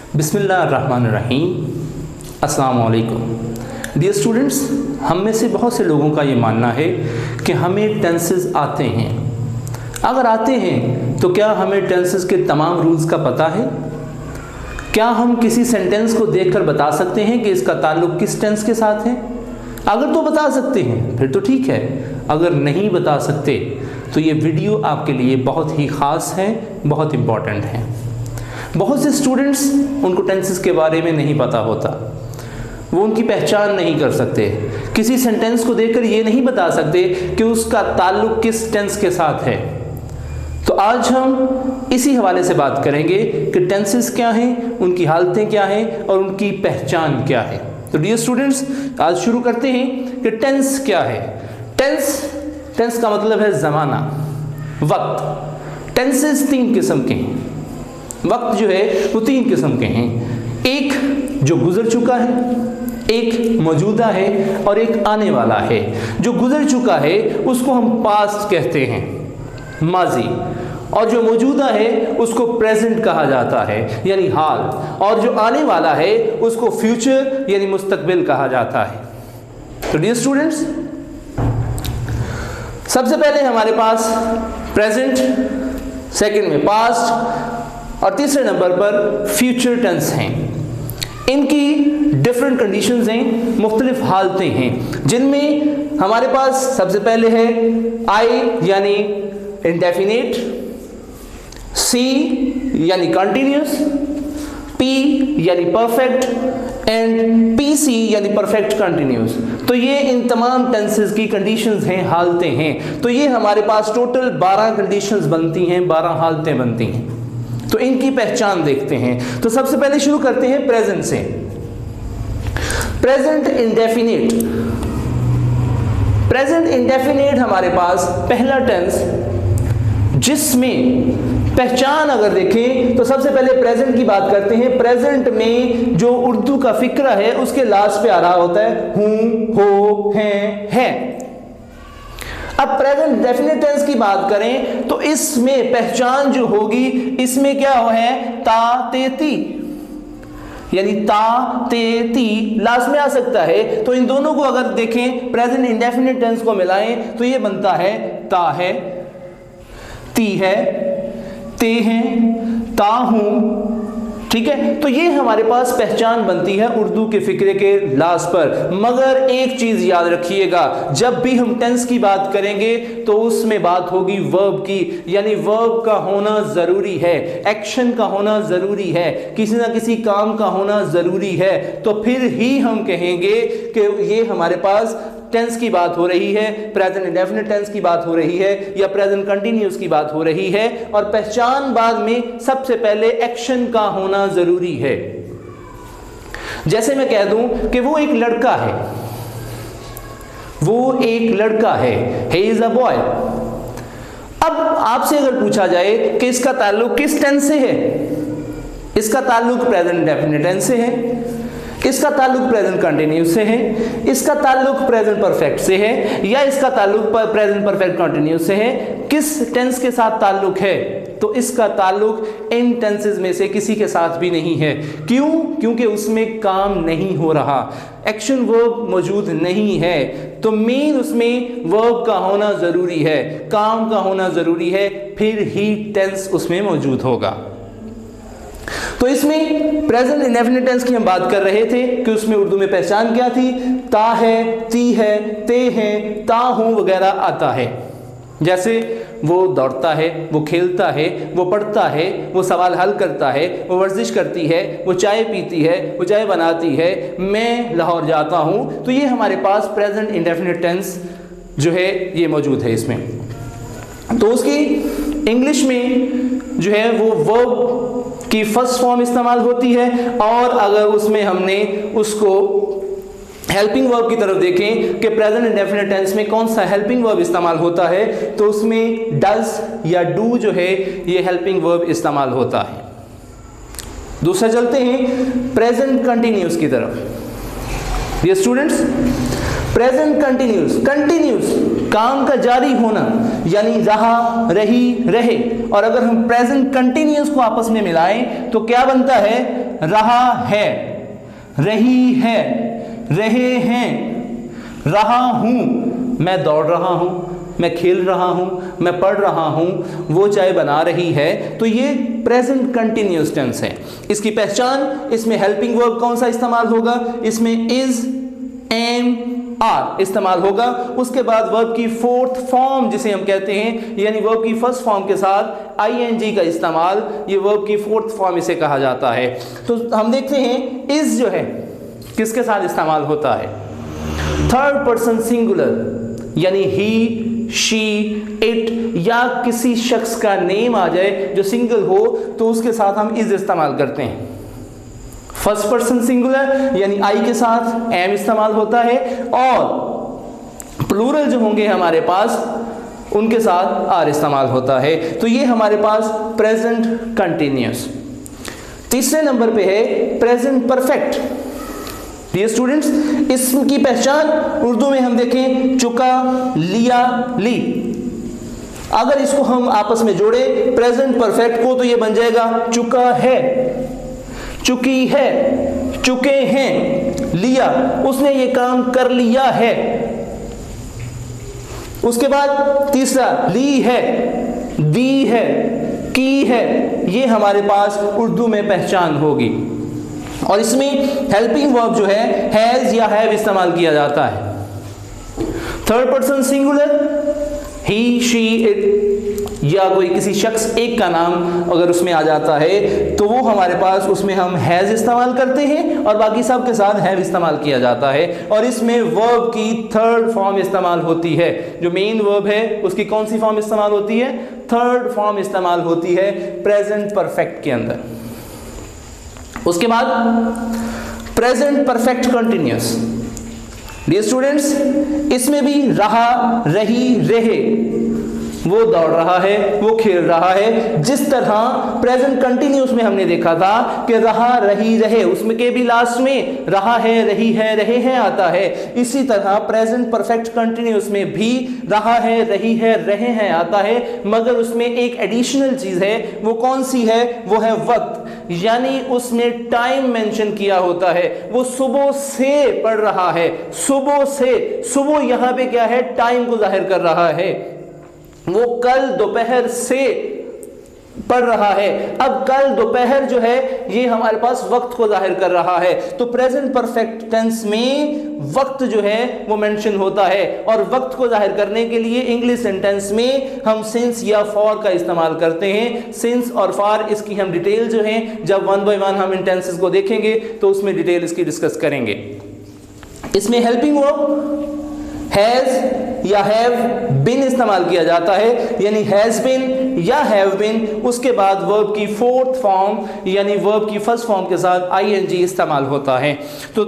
बिस्मिल्लाहिर्रहमानिर्रहीम। अस्सलाम वालेकुम डियर स्टूडेंट्स, हम में से बहुत से लोगों का ये मानना है कि हमें टेंसेस आते हैं। अगर आते हैं तो क्या हमें टेंसेस के तमाम रूल्स का पता है? क्या हम किसी सेंटेंस को देखकर बता सकते हैं कि इसका ताल्लुक किस टेंस के साथ है? अगर तो बता सकते हैं फिर तो ठीक है, अगर नहीं बता सकते तो ये वीडियो आपके लिए बहुत ही ख़ास है, बहुत इम्पॉर्टेंट है। बहुत से स्टूडेंट्स उनको टेंसेस के बारे में नहीं पता होता, वो उनकी पहचान नहीं कर सकते, किसी सेंटेंस को देखकर ये नहीं बता सकते कि उसका ताल्लुक किस टेंस के साथ है। तो आज हम इसी हवाले से बात करेंगे कि टेंसेस क्या हैं, उनकी हालतें क्या हैं और उनकी पहचान क्या है। तो डियर स्टूडेंट्स, आज शुरू करते हैं कि टेंस क्या है। टेंस का मतलब है ज़माना, वक्त। टेंसेस तीन किस्म के हैं, वक्त जो है वो तीन किस्म के हैं। एक जो गुजर चुका है, एक मौजूदा है और एक आने वाला है। जो गुजर चुका है उसको हम पास्ट कहते हैं, माजी, और जो मौजूदा है उसको प्रेजेंट कहा जाता है यानी हाल, और जो आने वाला है उसको फ्यूचर यानी मुस्तकबिल कहा जाता है। तो डियर स्टूडेंट्स, सबसे पहले हमारे पास प्रेजेंट, सेकंड में पास्ट और तीसरे नंबर पर फ्यूचर टेंस हैं। इनकी डिफरेंट कंडीशंस हैं, मुख्तलिफ हालतें हैं, जिनमें हमारे पास सबसे पहले है आई यानी इंडेफिनिट, सी यानी कंटिन्यूस, पी यानी परफेक्ट एंड पीसी यानी परफेक्ट कंटिन्यूस। तो ये इन तमाम टेंसेस की कंडीशंस हैं, हालतें हैं। तो ये हमारे पास टोटल 12 कंडीशंस बनती हैं, 12 हालतें बनती हैं। तो इनकी पहचान देखते हैं। तो सबसे पहले शुरू करते हैं प्रेजेंट से। Present indefinite. प्रेजेंट इंडेफिनिट हमारे पास पहला टेंस, जिसमें पहचान अगर देखें तो सबसे पहले प्रेजेंट की बात करते हैं। प्रेजेंट में जो उर्दू का फिक्रा है उसके लास्ट पे आ रहा होता है हूं, हो, है। अब प्रेजेंट डेफिनेट टेंस की बात करें तो इसमें पहचान जो होगी, इसमें क्या है, ता ते ती, यानी ता ते ती लास्ट में आ सकता है। तो इन दोनों को अगर देखें, प्रेजेंट इंडेफिनिट टेंस को मिलाएं तो ये बनता है ता है, ती है, ते हैं, ता हूं। ठीक है, तो ये हमारे पास पहचान बनती है उर्दू के फिक्रे के लास्ट पर। मगर एक चीज याद रखिएगा, जब भी हम टेंस की बात करेंगे तो उसमें बात होगी वर्ब की, यानी वर्ब का होना जरूरी है, एक्शन का होना जरूरी है, किसी ना किसी काम का होना जरूरी है। तो फिर ही हम कहेंगे कि ये हमारे पास टेंस की बात हो रही है, प्रेजेंट इंडेफिनिट टेंस की बात हो रही है या प्रेजेंट कंटिन्यूअस की बात हो रही है। और पहचान बाद में सबसे पहले एक्शन का होना जरूरी है। जैसे मैं कह दूं कि वो एक लड़का है, वो एक लड़का है, he is a boy। अब आपसे अगर पूछा जाए कि इसका ताल्लुक किस टेंस से है, इसका ताल्लुक प्रेजेंट इंडेफिनिट टेंस से है, इसका ताल्लुक प्रेजेंट कंटिन्यूस से है, इसका ताल्लुक प्रेजेंट परफेक्ट से है, या इसका ताल्लुक प्रेजेंट परफेक्ट कंटिन्यूस से है, किस टेंस के साथ ताल्लुक है? तो इसका ताल्लुक इन टेंसेस में से किसी के साथ भी नहीं है। क्यों? क्योंकि उसमें काम नहीं हो रहा, एक्शन वर्ब मौजूद नहीं है। तो मेन उसमें वर्ब का होना जरूरी है, काम का होना जरूरी है, फिर ही टेंस उसमें मौजूद होगा। तो इसमें प्रेजेंट इंडेफिनिट टेंस की हम बात कर रहे थे कि उसमें उर्दू में पहचान क्या थी, ता है, ती है, ते है, ता हूं वगैरह आता है। जैसे वो दौड़ता है, वो खेलता है, वो पढ़ता है, वो सवाल हल करता है, वो वर्जिश करती है, वो चाय पीती है, वो चाय बनाती है, मैं लाहौर जाता हूं। तो ये हमारे पास प्रेजेंट इंडेफिनिट टेंस जो है ये मौजूद है इसमें। तो उसकी इंग्लिश में जो है वो वर्ब की फर्स्ट फॉर्म इस्तेमाल होती है, और अगर उसमें हमने उसको हेल्पिंग वर्ब की तरफ देखें कि प्रेजेंट इंडेफिनिट टेंस में कौन सा हेल्पिंग वर्ब इस्तेमाल होता है, तो उसमें डज या डू जो है ये हेल्पिंग वर्ब इस्तेमाल होता है। दूसरा चलते हैं प्रेजेंट कंटिन्यूस की तरफ। ये स्टूडेंट्स, प्रेजेंट कंटिन्यूस, कंटिन्यूस काम का जारी होना, यानी रहा, रही, रहे। और अगर हम प्रेजेंट कंटिन्यूस को आपस में मिलाएं तो क्या बनता है, रहा है, रही है, रहे हैं, रहा हूं, मैं दौड़ रहा हूं, मैं खेल रहा हूं, मैं पढ़ रहा हूं, वो चाय बना रही है, तो ये प्रेजेंट कंटिन्यूअस टेंस है। इसकी पहचान, इसमें हेल्पिंग वर्ब कौन सा इस्तेमाल होगा, इसमें इज, एम, आर इस्तेमाल होगा। उसके बाद वर्ब की फोर्थ फॉर्म जिसे हम कहते हैं, यानी वर्ब की फर्स्ट फॉर्म के साथ आईएनजी का इस्तेमाल, ये वर्ब की फोर्थ फॉर्म इसे कहा जाता है। तो हम देखते हैं इज जो है किसके साथ इस्तेमाल होता है, थर्ड पर्सन सिंगुलर, यानी ही, शी, इट या किसी शख्स का नेम आ जाए जो सिंगल हो तो उसके साथ हम इज इस्तेमाल करते हैं। फर्स्ट पर्सन सिंगुलर यानी आई के साथ एम इस्तेमाल होता है, और प्लूरल जो होंगे हमारे पास उनके साथ आर इस्तेमाल होता है। तो ये हमारे पास प्रेजेंट कंटिन्यूअस। तीसरे नंबर पे है प्रेजेंट परफेक्ट। डियर स्टूडेंट्स, इसकी पहचान उर्दू में हम देखें चुका, लिया, ली। अगर इसको हम आपस में जोड़े प्रेजेंट परफेक्ट को तो ये बन जाएगा चुका है, चुकी है, चुके हैं, लिया, उसने ये काम कर लिया है। उसके बाद तीसरा ली है, दी है, की है, ये हमारे पास उर्दू में पहचान होगी। और इसमें हेल्पिंग वर्ब जो है हैज या हैव इस्तेमाल किया जाता है। Third person singular he, she, it या कोई किसी शख्स एक का नाम अगर उसमें आ जाता है तो वो हमारे पास उसमें हम हैज इस्तेमाल करते हैं और बाकी सब के साथ हैव इस्तेमाल किया जाता है। और इसमें वर्ब की थर्ड फॉर्म इस्तेमाल होती है। जो मेन वर्ब है उसकी कौन सी फॉर्म इस्तेमाल होती है, थर्ड फॉर्म इस्तेमाल होती है प्रेजेंट परफेक्ट के अंदर। उसके बाद present perfect continuous. Dear students, इसमें भी रहा, रही, रहे, वो दौड़ रहा है, वो खेल रहा है। जिस तरह प्रेजेंट कंटिन्यूअस में हमने देखा था कि रहा, रही, रहे, उसमें के भी लास्ट में रहा है, रही है, रहे हैं आता है, इसी तरह प्रेजेंट परफेक्ट कंटिन्यूअस में भी रहा है, रही है, रहे हैं आता है, मगर उसमें एक एडिशनल चीज है। वो कौन सी है, वो है वक्त, यानी उसने टाइम मेंशन किया होता है। वो सुबह से पढ़ रहा है, सुबह से, सुबह यहां पे क्या है, टाइम को जाहिर कर रहा है। वो कल दोपहर से पढ़ रहा है। अब कल दोपहर जो है ये हमारे पास वक्त को जाहिर कर रहा है। तो प्रेजेंट परफेक्ट टेंस में वक्त जो है वो मेंशन होता है, और वक्त को जाहिर करने के लिए इंग्लिश सेंटेंस में हम सिंस या फॉर का इस्तेमाल करते हैं। सिंस और फॉर, इसकी हम डिटेल जो है जब वन बाय वन हम इन टेंसेस को देखेंगे तो उसमें डिटेल इसकी डिस्कस करेंगे। इसमें हेल्पिंग वर्ब हैज या हैव बिन इस्तेमाल किया जाता है, यानी हैज बिन या हैव बिन, उसके बाद वर्ब की फोर्थ फॉर्म यानी वर्ब की फर्स्ट फॉर्म के साथ आईएनजी इस्तेमाल होता है। तो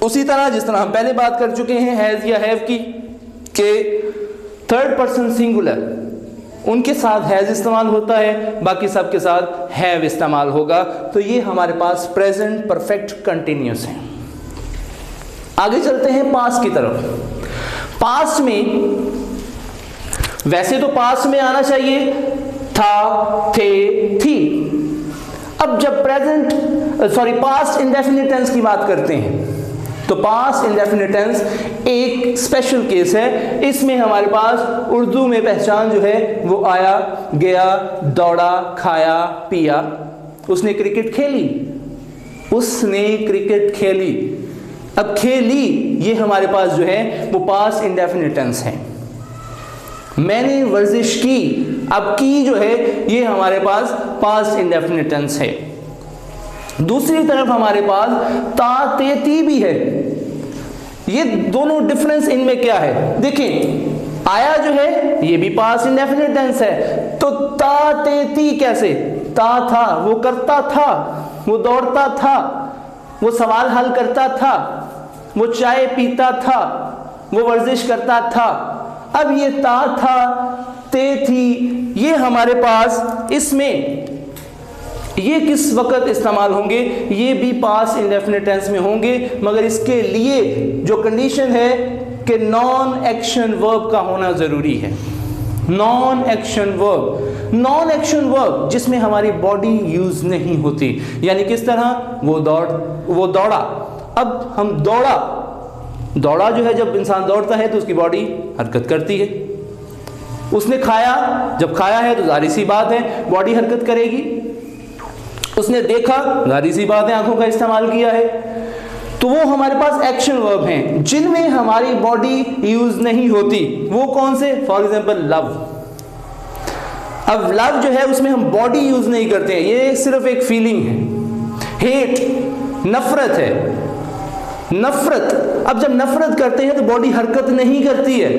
उसी तरह जिस तरह हम पहले बात कर चुके हैं हैज या हैव की, के थर्ड पर्सन सिंगुलर उनके साथ हैज इस्तेमाल होता है, बाकी सब के साथ हैव इस्तेमाल होगा। तो ये हमारे पास प्रेजेंट परफेक्ट कंटिन्यूअस है। आगे चलते हैं पास्ट की तरफ। पास्ट में वैसे तो पास्ट में आना चाहिए था, थे, थी। अब जब पास्ट इंडेफिनिट टेंस की बात करते हैं तो पास्ट इंडेफिनिट टेंस एक स्पेशल केस है। इसमें हमारे पास उर्दू में पहचान जो है वो आया, गया, दौड़ा, खाया, पिया। उसने क्रिकेट खेली, उसने क्रिकेट खेली। अब खेली ये हमारे पास जो है वो पास्ट इंडेफिनिट टेंस है। मैंने वर्जिश की, अब की जो है ये हमारे पास पास्ट इंडेफिनिट टेंस है। दूसरी तरफ हमारे पास ता, ते, ती भी है। ये दोनों डिफरेंस इनमें क्या है, देखिए आया जो है ये भी पास्ट इंडेफिनिट टेंस है, तो ता, ते, ती कैसे, ता था, वो करता था, वो दौड़ता था, वो सवाल हल करता था, वो चाय पीता था, वो वर्जिश करता था। अब ये ता था, ते थी, ये हमारे पास इसमें ये किस वक्त इस्तेमाल होंगे, ये भी पास्ट इंडेफिनिट टेंस में होंगे, मगर इसके लिए जो कंडीशन है कि नॉन एक्शन वर्ब का होना जरूरी है। Non action verb, non action verb जिसमें हमारी बॉडी यूज नहीं होती, यानी किस तरह, वो दौड़ा। अब हम दौड़ा जो है, जब इंसान दौड़ता है तो उसकी बॉडी हरकत करती है। उसने खाया, जब खाया है तो जाहिर सी बात है बॉडी हरकत करेगी। उसने देखा, जाहिर सी बात है आंखों का इस्तेमाल किया है। तो वो हमारे पास एक्शन वर्ब हैं जिनमें हमारी बॉडी यूज नहीं होती। वो कौन से, फॉर एग्जाम्पल लव। अब लव जो है उसमें हम बॉडी यूज नहीं करते हैं, ये सिर्फ एक फीलिंग है। हेट, नफरत है, नफरत। अब जब नफरत करते हैं तो बॉडी हरकत नहीं करती है,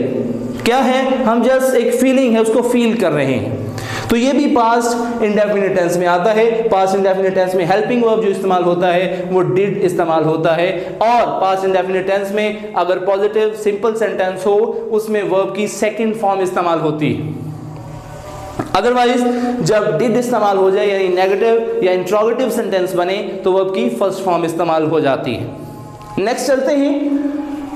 क्या है, हम जस्ट एक फीलिंग है उसको फील कर रहे हैं। तो ये भी पास्ट इंडेफिनिट टेंस में आता है। पास्ट इंडेफिनिट टेंस में हेल्पिंग वर्ब जो इस्तेमाल होता है वो डिड इस्तेमाल होता है। और पास्ट इंडेफिनिट टेंस में अगर पॉजिटिव सिंपल सेंटेंस हो उसमें वर्ब की सेकंड फॉर्म इस्तेमाल होती है। अदरवाइज जब डिड इस्तेमाल हो जाए यानी नेगेटिव या इंट्रोगेटिव सेंटेंस बने तो वर्ब की फर्स्ट फॉर्म इस्तेमाल हो जाती है। नेक्स्ट चलते हैं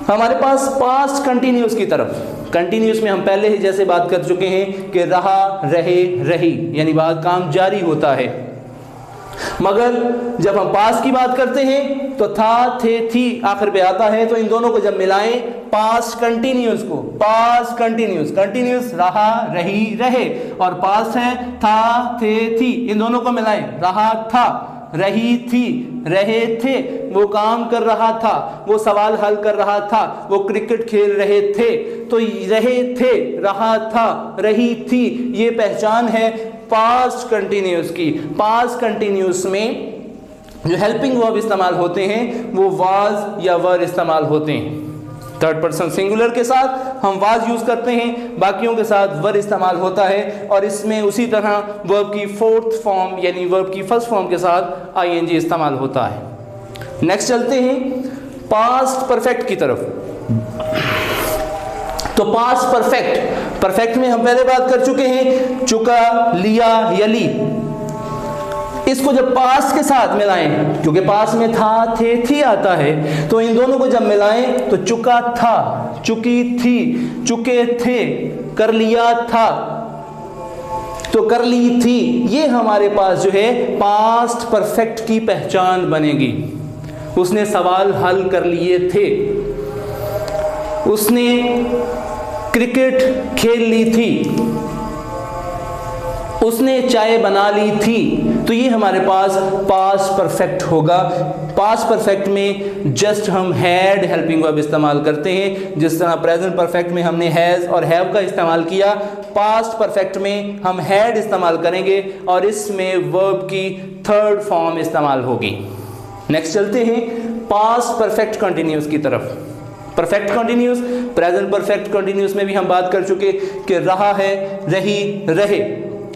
हमारे पास पास्ट कंटिन्यूस की तरफ। कंटिन्यूस में हम पहले ही जैसे बात कर चुके हैं कि रहा, रहे, रही, यानी बात काम जारी होता है। मगर जब हम पास्ट की बात करते हैं तो था, थे, थी आखिर पे आता है। तो इन दोनों को जब मिलाएं पास्ट कंटिन्यूस को, पास्ट कंटिन्यूस रहा, रही, रहे, और पास्ट है था, थे, थी, इन दोनों को मिलाएं, रहा था, रही थी, रहे थे, वो काम कर रहा था, वो सवाल हल कर रहा था, वो क्रिकेट खेल रहे थे। तो रहे थे, रहा था, रही थी, ये पहचान है पास्ट कंटिन्यूस की। पास्ट कंटिन्यूस में जो हेल्पिंग वर्ब इस्तेमाल होते हैं वो वाज या वर इस्तेमाल होते हैं। थर्ड पर्सन सिंगुलर के साथ हम वाज यूज करते हैं, बाकियों के साथ वर इस्तेमाल होता है। और इसमें उसी तरह वर्ब की फोर्थ फॉर्म यानी वर्ब की फर्स्ट फॉर्म के साथ आईएनजी इस्तेमाल होता है। नेक्स्ट चलते हैं पास्ट परफेक्ट की तरफ। तो पास्ट परफेक्ट में हम पहले बात कर चुके हैं, चुका, लिया, यली। इसको जब पास्ट के साथ मिलाएं, क्योंकि पास्ट में था, थे, थी आता है, तो इन दोनों को जब मिलाएं तो चुका था, चुकी थी, चुके थे, कर लिया था, तो कर ली थी, ये हमारे पास जो है पास्ट परफेक्ट की पहचान बनेगी। उसने सवाल हल कर लिए थे, उसने क्रिकेट खेल ली थी, उसने चाय बना ली थी। तो ये हमारे पास पास्ट परफेक्ट होगा। पास्ट परफेक्ट में जस्ट हम हैड हेल्पिंग वर्ब इस्तेमाल करते हैं। जिस तरह प्रेजेंट परफेक्ट में हमने हैज और हैव का इस्तेमाल किया, पास्ट परफेक्ट में हम हैड इस्तेमाल करेंगे और इसमें वर्ब की थर्ड फॉर्म इस्तेमाल होगी। नेक्स्ट चलते हैं पास्ट परफेक्ट कंटिन्यूस की तरफ। Perfect continuous, present perfect continuous में भी हम बात कर चुके कि रहा है, रही, रहे,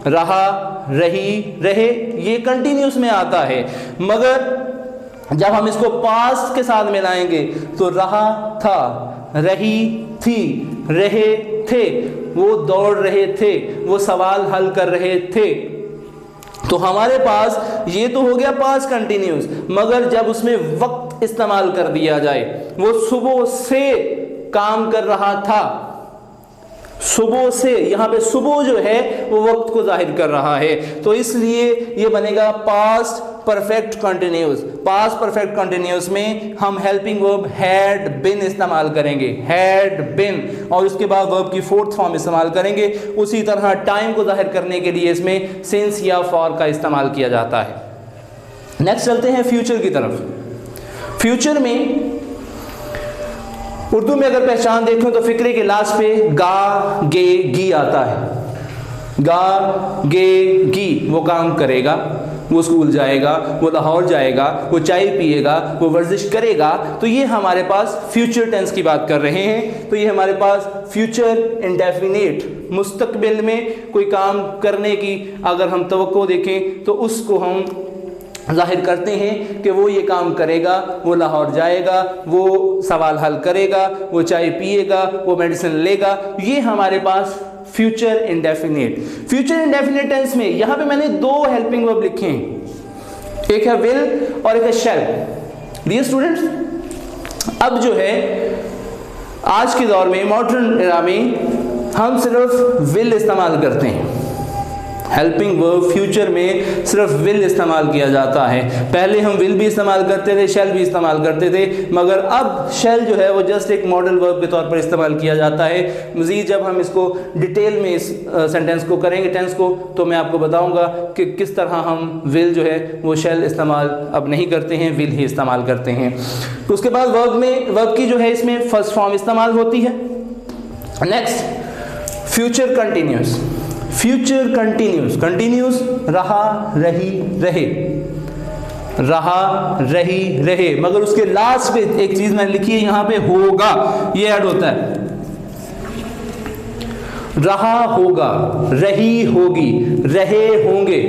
रहा, रही, रहे, ये कंटिन्यूस में आता है। मगर जब हम इसको पास्ट के साथ मिलाएंगे तो रहा था, रही थी, रहे थे, वो दौड़ रहे थे, वो सवाल हल कर रहे थे। तो हमारे पास ये तो हो गया पास्ट कंटिन्यूस। मगर जब उसमें वक्त इस्तेमाल कर दिया जाए, वो सुबह से काम कर रहा था, सुबह से, यहां पे सुबह जो है वो वक्त को जाहिर कर रहा है, तो इसलिए ये बनेगा past perfect continuous. Past perfect continuous में हम हेल्पिंग वर्ब हैड बिन इस्तेमाल करेंगे, हैड बिन, और उसके बाद वर्ब की फोर्थ फॉर्म इस्तेमाल करेंगे। उसी तरह टाइम को जाहिर करने के लिए इसमें सिंस या फॉर का इस्तेमाल किया जाता है। नेक्स्ट चलते हैं फ्यूचर की तरफ। फ्यूचर में उर्दू में अगर पहचान देखें तो फिक्रे के लास्ट पे गा, गे, गी आता है। गा, गे, गी, वो काम करेगा, वो स्कूल जाएगा, वो लाहौर जाएगा, वो चाय पिएगा, वो वर्जिश करेगा। तो ये हमारे पास फ्यूचर टेंस की बात कर रहे हैं। तो ये हमारे पास फ्यूचर इंडेफिनिट, मुस्तकबिल में कोई काम करने की अगर हम तवक्को देखें तो उसको हम जाहिर करते हैं कि वो ये काम करेगा, वो लाहौर जाएगा, वो सवाल हल करेगा, वो चाय पिएगा, वो मेडिसिन लेगा। ये हमारे पास future indefinite. Future indefinite tense में यहां पे मैंने दो हेल्पिंग वर्ब लिखे हैं, एक है विल और एक है शैल। डियर स्टूडेंट्स, अब जो है आज के दौर में मॉडर्न एरा में हम सिर्फ विल इस्तेमाल करते हैं। हेल्पिंग वर्ब फ्यूचर में सिर्फ विल इस्तेमाल किया जाता है। पहले हम विल भी इस्तेमाल करते थे, शेल भी इस्तेमाल करते थे, मगर अब शेल जो है वो जस्ट एक मॉडल वर्ब के तौर पर इस्तेमाल किया जाता है। मज़ीद जब हम इसको डिटेल में इस सेंटेंस को करेंगे, टेंस को, तो मैं आपको बताऊंगा कि किस तरह हम विल जो है वो शेल इस्तेमाल अब नहीं करते हैं, विल ही इस्तेमाल करते हैं। तो उसके बाद वर्ब की जो है इसमें फर्स्ट फॉर्म इस्तेमाल होती है। Next future continuous. Future continuous, continuous रहा रही रहे, रहा रही रहे, मगर उसके लास्ट पे एक चीज मैंने लिखी है यहाँ पे, होगा, ये ऐड होता है। रहा होगा, रही होगी, रहे होंगे,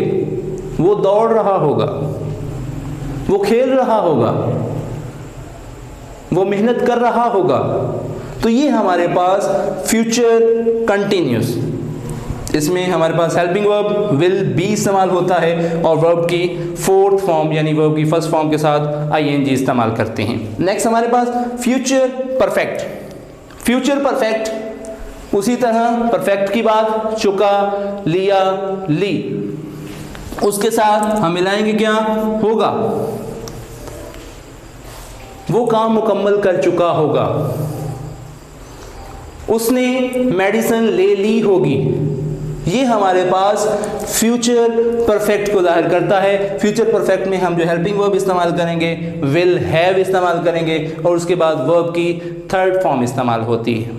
वो दौड़ रहा होगा, वो खेल रहा होगा, वो मेहनत कर रहा होगा। तो ये हमारे पास फ्यूचर कंटिन्यूस, इसमें हमारे पास हेल्पिंग वर्ब विल बी इस्तेमाल होता है और वर्ब की फोर्थ फॉर्म यानी वर्ब की फर्स्ट फॉर्म के साथ आईएनजी इस्तेमाल करते हैं। नेक्स्ट हमारे पास फ्यूचर परफेक्ट। फ्यूचर परफेक्ट उसी तरह परफेक्ट की बात, चुका, लिया, ली, उसके साथ हम मिलाएंगे क्या, होगा, वो काम मुकम्मल कर चुका होगा, उसने मेडिसिन ले ली होगी। ये हमारे पास फ्यूचर परफेक्ट को जाहिर करता है। फ्यूचर परफेक्ट में हम जो हेल्पिंग वर्ब इस्तेमाल करेंगे, विल हैव इस्तेमाल करेंगे और उसके बाद वर्ब की थर्ड फॉर्म इस्तेमाल होती है।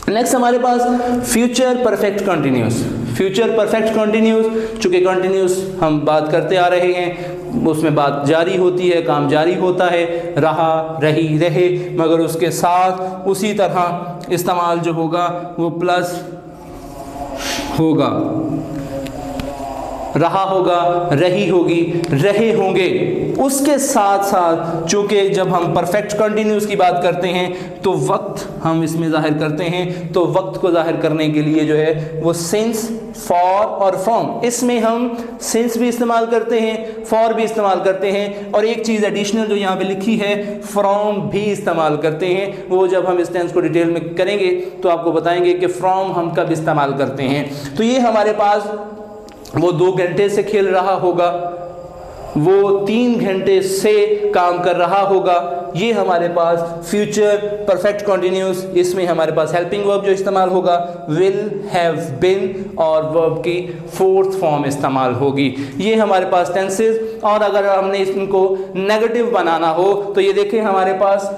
नेक्स्ट हमारे पास future perfect continuous. Future perfect continuous, चूंकि कंटिन्यूस हम बात करते आ रहे हैं, उसमें बात जारी होती है, काम जारी होता है, रहा रही रहे, मगर उसके साथ उसी तरह इस्तेमाल जो होगा वो प्लस होगा, रहा होगा, रही होगी, रहे होंगे। उसके साथ साथ चूंकि जब हम परफेक्ट कंटिन्यूस की बात करते हैं तो वक्त हम इसमें जाहिर करते हैं, तो वक्त को जाहिर करने के लिए जो है वो सिंस, फॉर और फ्रॉम, इसमें हम सिंस भी इस्तेमाल करते हैं, फॉर भी इस्तेमाल करते हैं और एक चीज़ एडिशनल जो यहाँ पे लिखी है, फ्रॉम भी इस्तेमाल करते हैं। वो जब हम इस टेंस को डिटेल में करेंगे तो आपको बताएंगे कि फ्रॉम हम कब इस्तेमाल करते हैं। तो ये हमारे पास वो 2 घंटे से खेल रहा होगा, वो 3 घंटे से काम कर रहा होगा। ये हमारे पास फ्यूचर परफेक्ट कंटिन्यूस, इसमें हमारे पास हेल्पिंग वर्ब जो इस्तेमाल होगा विल, हैव बीन और वर्ब की फोर्थ फॉर्म इस्तेमाल होगी। ये हमारे पास टेंसेस। और अगर हमने इनको नेगेटिव बनाना हो तो ये देखें हमारे पास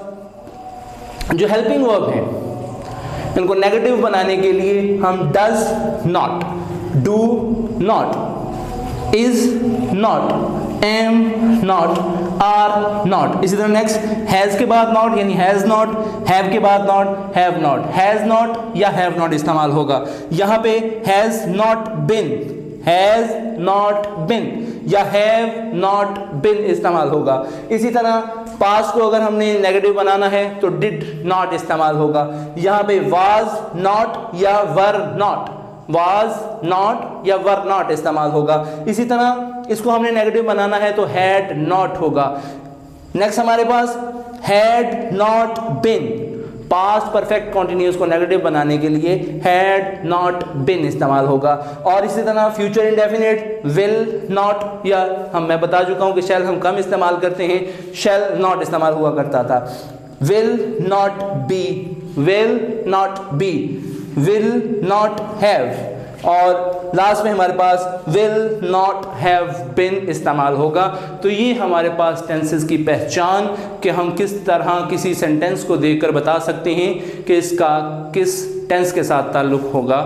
जो हेल्पिंग वर्ब है, इनको नेगेटिव बनाने के लिए हम does not, do not, is not, am not, are not, इसी तरह नेक्स्ट हैज के बाद नॉट यानी हैज नॉट, हैव के बाद not, have not, has not या हैव नॉट इस्तेमाल होगा। यहाँ पे has not been, has not been या हैव नॉट बिन इस्तेमाल होगा। इसी तरह पास्ट को अगर हमने नेगेटिव बनाना है तो डिड नॉट इस्तेमाल होगा। यहाँ पे वाज नॉट या वर नॉट, वाज नॉट या वर नॉट इस्तेमाल होगा। इसी तरह इसको हमने नेगेटिव बनाना है तो हैड नॉट होगा। नेक्स्ट हमारे पास had not been, past perfect continuous को नेगेटिव बनाने के लिए हैड नॉट बिन इस्तेमाल होगा। और इसी तरह फ्यूचर इंडेफिनिट विल नॉट, या मैं बता चुका हूं कि शैल हम कम इस्तेमाल करते हैं, शैल नॉट इस्तेमाल हुआ करता था। Will not be, will not be, will not have, और लास्ट में हमारे पास विल नॉट हैव बिन इस्तेमाल होगा। तो ये हमारे पास टेंसेस की पहचान कि हम किस तरह किसी सेंटेंस को देखकर बता सकते हैं कि इसका किस टेंस के साथ ताल्लुक होगा